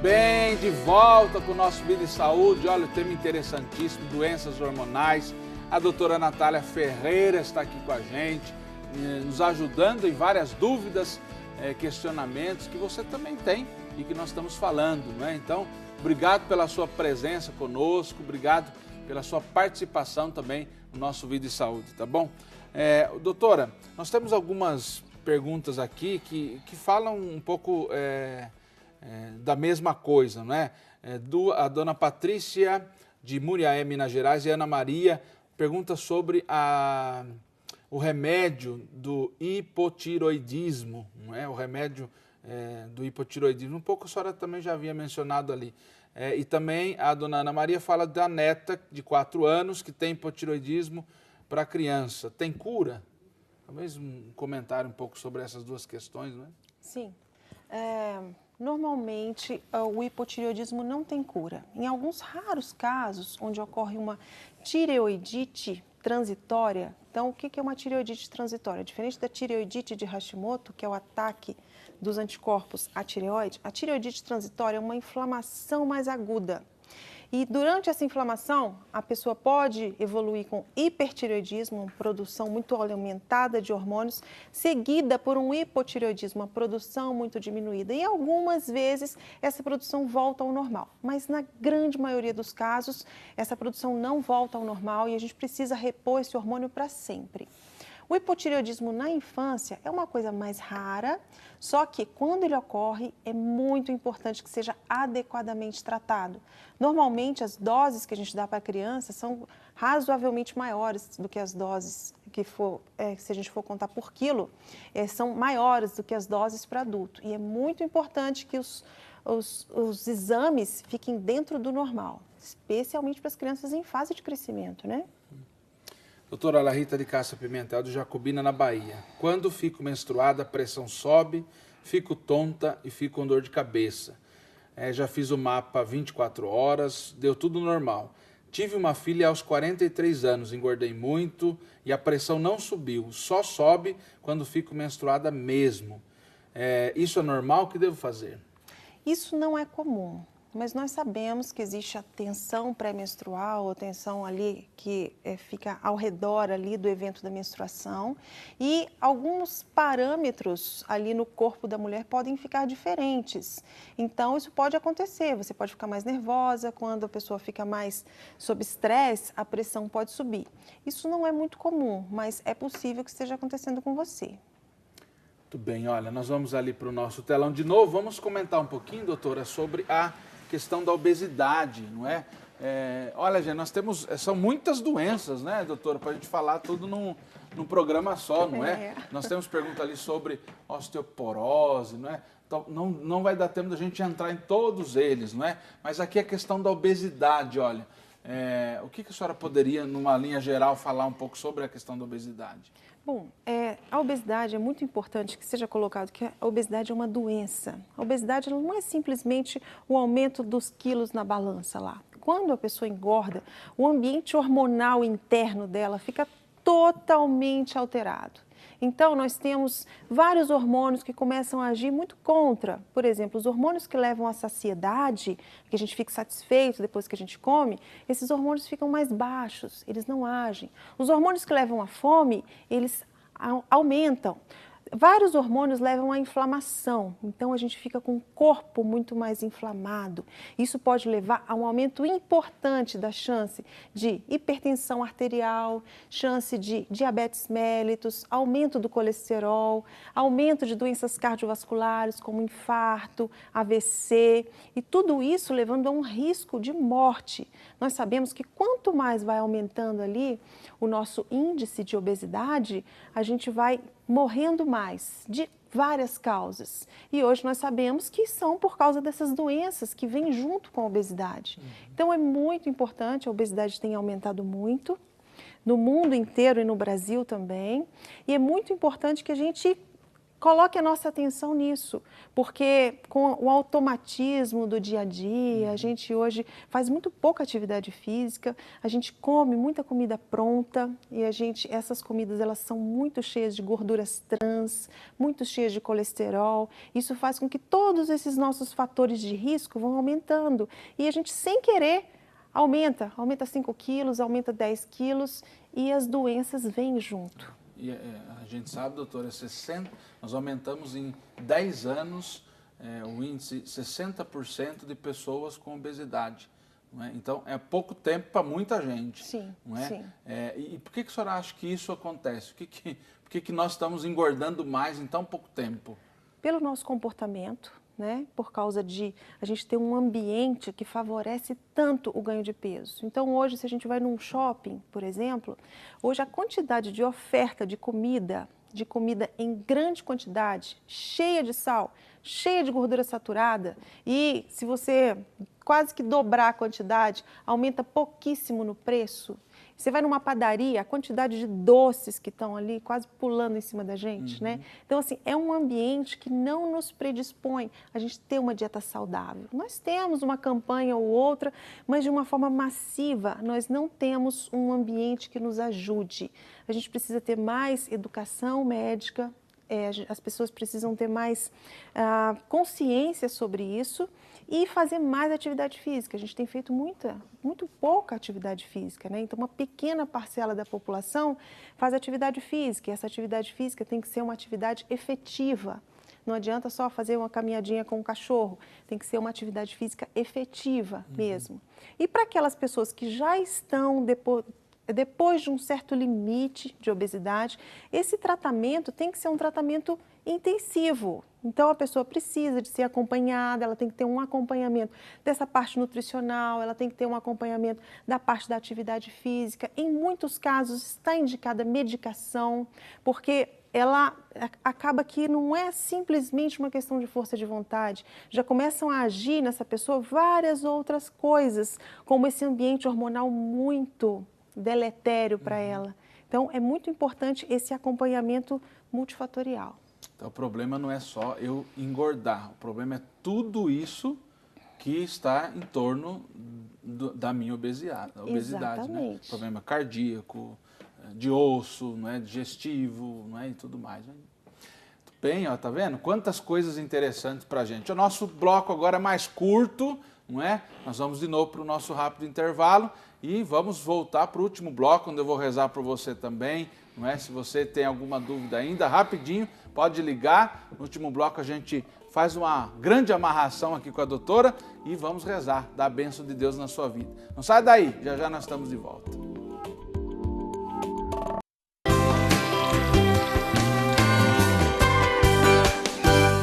bem, de volta com o nosso Vida e Saúde. Olha, o tema interessantíssimo, doenças hormonais. A doutora Natália Ferreira está aqui com a gente, nos ajudando em várias dúvidas, questionamentos que você também tem e que nós estamos falando, né? Então, obrigado pela sua presença conosco, obrigado pela sua participação também no nosso Vida e Saúde, tá bom? Doutora, nós temos algumas perguntas aqui que falam um pouco da mesma coisa, né? A dona Patrícia de Muriaé, Minas Gerais, e Ana Maria pergunta sobre o remédio do hipotiroidismo, não é? O remédio do hipotiroidismo, um pouco a senhora também já havia mencionado ali. E também a dona Ana Maria fala da neta de 4 anos que tem hipotiroidismo para criança. Tem cura? Talvez um comentário um pouco sobre essas duas questões, não é? Sim. Normalmente, o hipotireoidismo não tem cura. Em alguns raros casos, onde ocorre uma tireoidite transitória, então o que é uma tireoidite transitória? Diferente da tireoidite de Hashimoto, que é o ataque dos anticorpos à tireoide, a tireoidite transitória é uma inflamação mais aguda. E durante essa inflamação, a pessoa pode evoluir com hipertireoidismo, uma produção muito aumentada de hormônios, seguida por um hipotireoidismo, uma produção muito diminuída. E algumas vezes essa produção volta ao normal, mas na grande maioria dos casos, essa produção não volta ao normal e a gente precisa repor esse hormônio para sempre. O hipotireoidismo na infância é uma coisa mais rara, só que quando ele ocorre é muito importante que seja adequadamente tratado. Normalmente as doses que a gente dá para a criança são razoavelmente maiores do que as doses se a gente for contar por quilo, são maiores do que as doses para adulto. E é muito importante que os exames fiquem dentro do normal, especialmente para as crianças em fase de crescimento, né? Doutora Rita de Cássia Pimentel, do Jacobina, na Bahia. Quando fico menstruada, a pressão sobe, fico tonta e fico com dor de cabeça. Já fiz o mapa 24 horas, deu tudo normal. Tive uma filha aos 43 anos, engordei muito e a pressão não subiu, só sobe quando fico menstruada mesmo. Isso é normal? O que devo fazer? Isso não é comum. Mas nós sabemos que existe a tensão pré-menstrual, a tensão ali que fica ao redor ali do evento da menstruação e alguns parâmetros ali no corpo da mulher podem ficar diferentes. Então, isso pode acontecer, você pode ficar mais nervosa, quando a pessoa fica mais sob estresse, a pressão pode subir. Isso não é muito comum, mas é possível que esteja acontecendo com você. Muito bem, olha, nós vamos ali para o nosso telão de novo, vamos comentar um pouquinho, doutora, sobre a questão da obesidade, não é? Olha, gente, nós temos, são muitas doenças, né, doutora, para a gente falar tudo num programa só, não é? Nós temos pergunta ali sobre osteoporose, não é? Então, não vai dar tempo da gente entrar em todos eles, não é? Mas aqui a questão da obesidade, olha, o que a senhora poderia, numa linha geral, falar um pouco sobre a questão da obesidade? Bom, a obesidade é muito importante que seja colocado que a obesidade é uma doença. A obesidade não é simplesmente o aumento dos quilos na balança lá. Quando a pessoa engorda, o ambiente hormonal interno dela fica totalmente alterado. Então, nós temos vários hormônios que começam a agir muito contra. Por exemplo, os hormônios que levam à saciedade, que a gente fica satisfeito depois que a gente come, esses hormônios ficam mais baixos, eles não agem. Os hormônios que levam à fome, eles aumentam. Vários hormônios levam à inflamação, então a gente fica com o corpo muito mais inflamado. Isso pode levar a um aumento importante da chance de hipertensão arterial, chance de diabetes mellitus, aumento do colesterol, aumento de doenças cardiovasculares como infarto, AVC e tudo isso levando a um risco de morte. Nós sabemos que quanto mais vai aumentando ali o nosso índice de obesidade, a gente vai morrendo mais, de várias causas. E hoje nós sabemos que são por causa dessas doenças que vêm junto com a obesidade. Então é muito importante, a obesidade tem aumentado muito, no mundo inteiro e no Brasil também, e é muito importante que a gente coloque a nossa atenção nisso, porque com o automatismo do dia a dia, a gente hoje faz muito pouca atividade física, a gente come muita comida pronta e essas comidas elas são muito cheias de gorduras trans, muito cheias de colesterol. Isso faz com que todos esses nossos fatores de risco vão aumentando e a gente sem querer aumenta 5 quilos, aumenta 10 quilos e as doenças vêm junto. E a gente sabe, doutora, nós aumentamos em 10 anos o índice 60% de pessoas com obesidade. Não é? Então, é pouco tempo para muita gente. Sim, não é? sim. E por que a senhora acha que isso acontece? Por que nós estamos engordando mais em tão pouco tempo? Pelo nosso comportamento, né? Por causa de a gente ter um ambiente que favorece tanto o ganho de peso. Então hoje, se a gente vai num shopping, por exemplo, hoje a quantidade de oferta de comida em grande quantidade, cheia de sal, cheia de gordura saturada e se você quase que dobrar a quantidade, aumenta pouquíssimo no preço. Você vai numa padaria, a quantidade de doces que estão ali quase pulando em cima da gente, né? Então, assim, é um ambiente que não nos predispõe a gente ter uma dieta saudável. Nós temos uma campanha ou outra, mas de uma forma massiva, nós não temos um ambiente que nos ajude. A gente precisa ter mais educação médica, as pessoas precisam ter mais consciência sobre isso e fazer mais atividade física. A gente tem feito muito pouca atividade física, né? Então, uma pequena parcela da população faz atividade física e essa atividade física tem que ser uma atividade efetiva. Não adianta só fazer uma caminhadinha com o cachorro, tem que ser uma atividade física efetiva mesmo. E para aquelas pessoas que já estão depois de um certo limite de obesidade, esse tratamento tem que ser um tratamento intensivo. Então, a pessoa precisa de ser acompanhada, ela tem que ter um acompanhamento dessa parte nutricional, ela tem que ter um acompanhamento da parte da atividade física. Em muitos casos, está indicada medicação, porque ela acaba que não é simplesmente uma questão de força de vontade, já começam a agir nessa pessoa várias outras coisas, como esse ambiente hormonal muito deletério para ela. Então, é muito importante esse acompanhamento multifatorial. Então, o problema não é só eu engordar, o problema é tudo isso que está em torno da minha obesidade. Né? Problema cardíaco, de osso, não é? Digestivo, não é? E tudo mais. Né? Bem, ó, tá vendo? Quantas coisas interessantes para a gente. O nosso bloco agora é mais curto, não é? Nós vamos de novo para o nosso rápido intervalo e vamos voltar para o último bloco, onde eu vou rezar por você também, não é? Se você tem alguma dúvida ainda, rapidinho, pode ligar. No último bloco a gente faz uma grande amarração aqui com a doutora e vamos rezar, dar a bênção de Deus na sua vida. Não sai daí, já já nós estamos de volta.